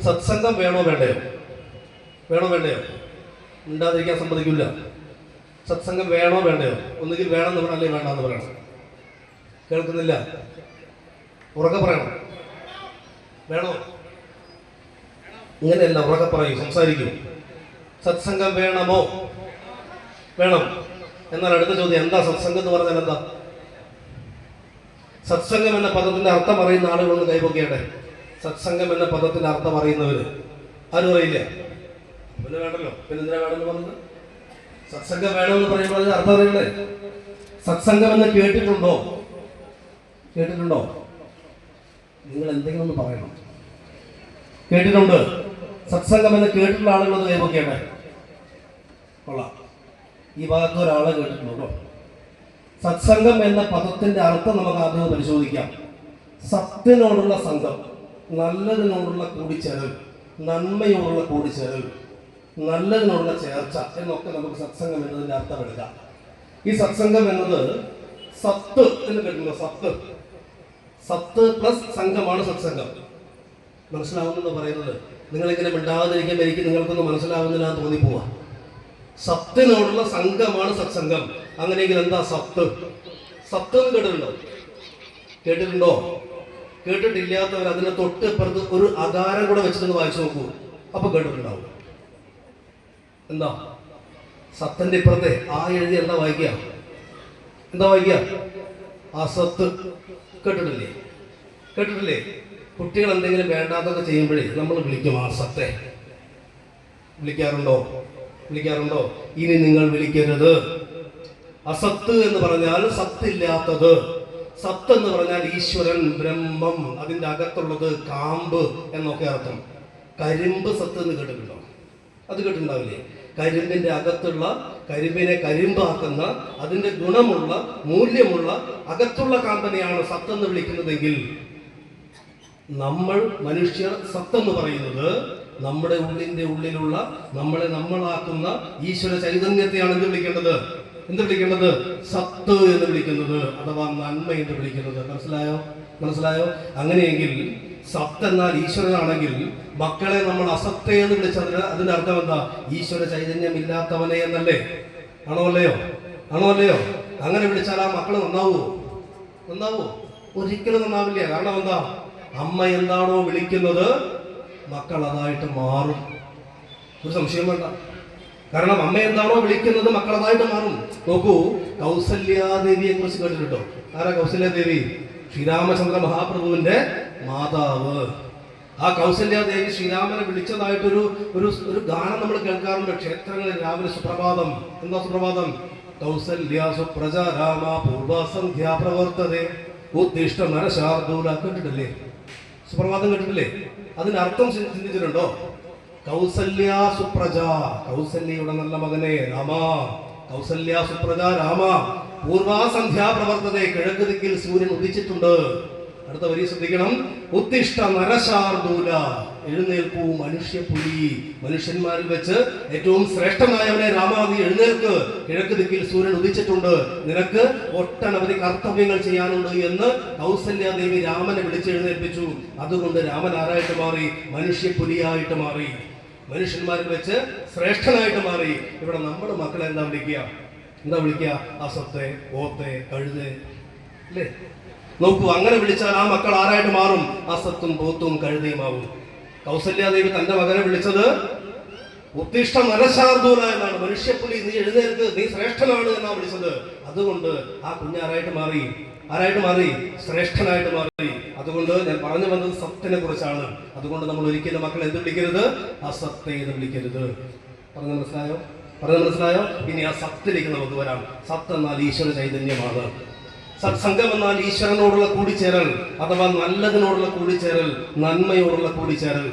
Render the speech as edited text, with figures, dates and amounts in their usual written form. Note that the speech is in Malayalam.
സത്സംഗം വേണോ വേണ്ടയോ? വേണോ വേണ്ടയോ? ഉണ്ടാതിരിക്കാൻ സമ്മതിക്കില്ല. സത്സംഗം വേണോ വേണ്ടയോ? ഒന്നുകിൽ വേണമെന്ന് പറയണം, അല്ലെങ്കിൽ വേണ്ടെന്ന് പറയണം. കേൾക്കുന്നില്ല? ഉറക്കെ പറയണം. വേണോ? ഇങ്ങനെയല്ല, ഉറക്കെ പറയൂ, സംസാരിക്കൂ. സത്സംഗം വേണമോ? വേണം. എന്നാൽ അടുത്ത ചോദ്യം, എന്താ സത്സംഗം എന്ന് പറഞ്ഞാൽ എന്താ? സത്സംഗം എന്ന പദത്തിന്റെ അർത്ഥം അറിയുന്ന ആളുകളൊന്ന് കൈപൊക്കിയട്ടെ. സത്സംഗം എന്ന പദത്തിന്റെ അർത്ഥം അറിയുന്നവര് ആരും അറിയില്ല? പിന്നെ വേണ്ടല്ലോ, പിന്നെ എന്തിനാ വേണമെന്ന് പറഞ്ഞത്? സത്സംഗം വേണമെന്ന് പറയുമ്പോൾ അതിന് അർത്ഥം അറിയണ്ടേ? സത്സംഗം എന്ന് കേട്ടിട്ടുണ്ടോ? കേട്ടിട്ടുണ്ടോ? നിങ്ങൾ എന്തെങ്കിലും ഒന്ന് പറയണം. കേട്ടിട്ടുണ്ട്? സത്സംഗം എന്ന് കേട്ടിട്ടുള്ള ആളുകളൊന്ന് കൈപൊക്കിയട്ടെ. കൊള്ളാം. ഈ ഭാഗത്ത് ഒരാളെ കേട്ടിട്ടുണ്ടോ? സത്സംഗം എന്ന പദത്തിന്റെ അർത്ഥം നമുക്ക് ആദ്യം പരിശോധിക്കാം. സത്യനോടുള്ള സംഘം, നല്ലതിനോടുള്ള കൂടിച്ചേരൽ, നന്മയോടുള്ള കൂടിച്ചേരൽ, നല്ലതിനോടുള്ള ചേർച്ച എന്നൊക്കെ നമുക്ക് സത്സംഗം എന്നതിന്റെ അർത്ഥം എടുക്കാം. ഈ സത്സംഗം എന്നത് സത്ത് എന്ന് കേട്ടിട്ടുണ്ടോ? സത്ത്, സത്ത് പ്ലസ് സംഘമാണ് സത്സംഗം. മനസ്സിലാവുന്നെന്ന് പറയുന്നത് നിങ്ങളിങ്ങനെ മിണ്ടാതിരിക്കുമ്പോൾ എനിക്ക് നിങ്ങൾക്കൊന്നും മനസ്സിലാവുന്നില്ല എന്ന് തോന്നിപ്പോവാ. സത്തിനോടുള്ള സംഘമാണ് സത്സംഗം. അങ്ങനെയെങ്കിൽ എന്താ സത്ത്? സത്ത് എന്ന് കേട്ടിട്ടുണ്ടോ? കേട്ടിട്ടുണ്ടോ? കേട്ടിട്ടില്ലാത്തവർ അതിനെ തൊട്ടിപ്പുറത്ത് ഒരു അകാരം കൂടെ വെച്ചിട്ടൊന്ന് വായിച്ചു നോക്കൂ, അപ്പൊ കേട്ടിട്ടുണ്ടാവും. എന്താ സത്തിന്റെ ഇപ്പുറത്തെ ആ എഴുതി എന്താ വായിക്കുക? എന്താ വായിക്കുക? അസത്ത്. കേട്ടിട്ടില്ലേ? കേട്ടിട്ടില്ലേ? കുട്ടികൾ എന്തെങ്കിലും വേണ്ടാത്തൊക്കെ ചെയ്യുമ്പോഴേ നമ്മൾ വിളിക്കും ആ സത്തെ. വിളിക്കാറുണ്ടോ? വിളിക്കാറുണ്ടോ? ഇനി നിങ്ങൾ വിളിക്കരുത്. അസത്ത് എന്ന് പറഞ്ഞാൽ സത്തില്ലാത്തത്. സത്ത് എന്ന് പറഞ്ഞാൽ ഈശ്വരൻ, ബ്രഹ്മം, അതിൻ്റെ അകത്തുള്ളത് കാമ്പ് എന്നൊക്കെ അർത്ഥം. കരിമ്പ് സത്ത് എന്ന് കേട്ടിട്ടുണ്ടോ? അത് കേട്ടിട്ടുണ്ടാവില്ലേ? കരിമ്പിന്റെ അകത്തുള്ള, കരിമ്പിനെ കരിമ്പാക്കുന്ന, അതിന്റെ ഗുണമുള്ള, മൂല്യമുള്ള അകത്തുള്ള കാമ്പനെയാണ് സത്തെന്ന് വിളിക്കുന്നതെങ്കിൽ നമ്മൾ മനുഷ്യർ സത്തെന്ന് പറയുന്നത് നമ്മുടെ ഉള്ളിന്റെ ഉള്ളിലുള്ള, നമ്മളെ നമ്മളാക്കുന്ന ഈശ്വര ചൈതന്യത്തെയാണ് എന്ത് വിളിക്കേണ്ടത്? എന്ത് വിളിക്കേണ്ടത്? സത്ത് എന്ന് വിളിക്കുന്നത്, അഥവാ നന്മ എന്ന് വിളിക്കുന്നത്. മനസ്സിലായോ? മനസ്സിലായോ? അങ്ങനെയെങ്കിൽ സത്ത് എന്നാൽ ഈശ്വരനാണെങ്കിൽ മക്കളെ നമ്മൾ അസത്തെ എന്ന് വിളിച്ചതിന് അതിന്റെ അർത്ഥം എന്താ? ഈശ്വര ചൈതന്യം ഇല്ലാത്തവനെ എന്നല്ലേ? ആണോ അല്ലയോ? ആണോ അല്ലയോ? അങ്ങനെ വിളിച്ചാൽ ആ മക്കള് നന്നാവോ? നന്നാവോ? ഒരിക്കലും നന്നാവില്ല. കാരണം എന്താ? അമ്മ എന്താണോ വിളിക്കുന്നത് മക്കൾ അതായിട്ട് മാറും. ഒരു സംശയം വേണ്ട. കാരണം അമ്മ എന്താണോ വിളിക്കുന്നത് മക്കൾ അതായിട്ട് മാറും. നോക്കൂ, കൗസല്യാദേവിയെ കുറിച്ച് കേട്ടിട്ടുണ്ടോ? ആരാ കൗസല്യാദേവി? ശ്രീരാമചന്ദ്ര മഹാപ്രഭുവിന്റെ മാതാവ്. ആ കൗസല്യാദേവി ശ്രീരാമനെ വിളിച്ചതായിട്ടൊരു ഒരു ഒരു ഗാനം നമ്മൾ കേൾക്കാറുണ്ട് ക്ഷേത്രങ്ങളിൽ രാവിലെ. സുപ്രഭാതം. എന്താ സുപ്രഭാതം? കൗസല്യാ സുപ്രജ രാമ പൂർവസന്ധ്യാ പ്രവർത്തതേ ഉദ്ദിഷ്ട നരശാർദൂല. കേട്ടിട്ടില്ലേ? സുപ്രഭാതം കേട്ടിട്ടില്ലേ? അതിന്റെ അർത്ഥം ചിന്തിച്ചിട്ടുണ്ടോ? കൗസല്യാ സുപ്രജ, കൗസല്യയുടെ നല്ല മകനെ രാമ. കൗസല്യാ സുപ്രജ രാമ പൂർവാസന്ധ്യാ പ്രവർത്തതേ, കിഴക്ക് ദിക്കിൽ സൂര്യൻ ഉദിച്ചിട്ടുണ്ട്. അടുത്ത വരി ശ്രദ്ധിക്കണം. ഉത്തിഷ്ഠ നരശാർദൂല, എഴുന്നേൽക്കൂ മനുഷ്യപുലി. മനുഷ്യന്മാരിൽ വെച്ച് ഏറ്റവും ശ്രേഷ്ഠനായവനെ രാമാവി എഴുന്നേൽക്ക്, കിഴക്ക് ദിക്കിൽ സൂര്യൻ ഉദിച്ചിട്ടുണ്ട്, നിനക്ക് ഒട്ടനവധി കർത്തവ്യങ്ങൾ ചെയ്യാനുണ്ട് എന്ന് കൗസല്യാദേവി രാമനെ വിളിച്ചെഴുന്നേൽപ്പിച്ചു. അതുകൊണ്ട് രാമൻ ആരായിട്ട് മാറി? മനുഷ്യപുലിയായിട്ട് മാറി, മനുഷ്യന്മാരിൽ വെച്ച് ശ്രേഷ്ഠനായിട്ട് മാറി. ഇവിടെ നമ്മുടെ മക്കളെ എന്താ വിളിക്കുക? എന്താ വിളിക്കുക? അസത്തെ, ഓത്തെ, കഴുതെ, അല്ലേ? നോക്കൂ, അങ്ങനെ വിളിച്ചാൽ ആ മക്കൾ ആരായിട്ട് മാറും? അസത്തും പോത്തും കഴുതയുമാവും. കൗസല്യാദേവി തന്റെ മകനെ വിളിച്ചത് ഉത്തിഷ്ഠ നരശാർദൂല എന്നാണ്. മനുഷ്യപ്പുലി, നീ എഴുന്നേൽക്ക്, നീ ശ്രേഷ്ഠനാണ് എന്നാണ് വിളിച്ചത്. അതുകൊണ്ട് ആ കുഞ്ഞാരായിട്ട് മാറി? ആരായിട്ട് മാറി? ശ്രേഷ്ഠനായിട്ട് മാറി. അതുകൊണ്ട് ഞാൻ പറഞ്ഞു വന്നത് സത്തിനെ കുറിച്ചാണ്. അതുകൊണ്ട് നമ്മൾ ഒരിക്കലും മക്കളെ എന്ത് വിളിക്കരുത്? അസത്തെ എന്ന് വിളിക്കരുത്. പറഞ്ഞു മനസ്സിലായോ? പറഞ്ഞു മനസ്സിലായോ? ഇനി ആ സത്തിലേക്ക് നമുക്ക് വരാം. സത്ത് എന്നാൽ ഈശ്വര ചൈതന്യമാണ്. സത്സംഗം എന്നാൽ ഈശ്വരനോടുള്ള കൂടിച്ചേരൽ, അഥവാ നല്ലതിനോടുള്ള കൂടിച്ചേരൽ, നന്മയോടുള്ള കൂടിച്ചേരൽ.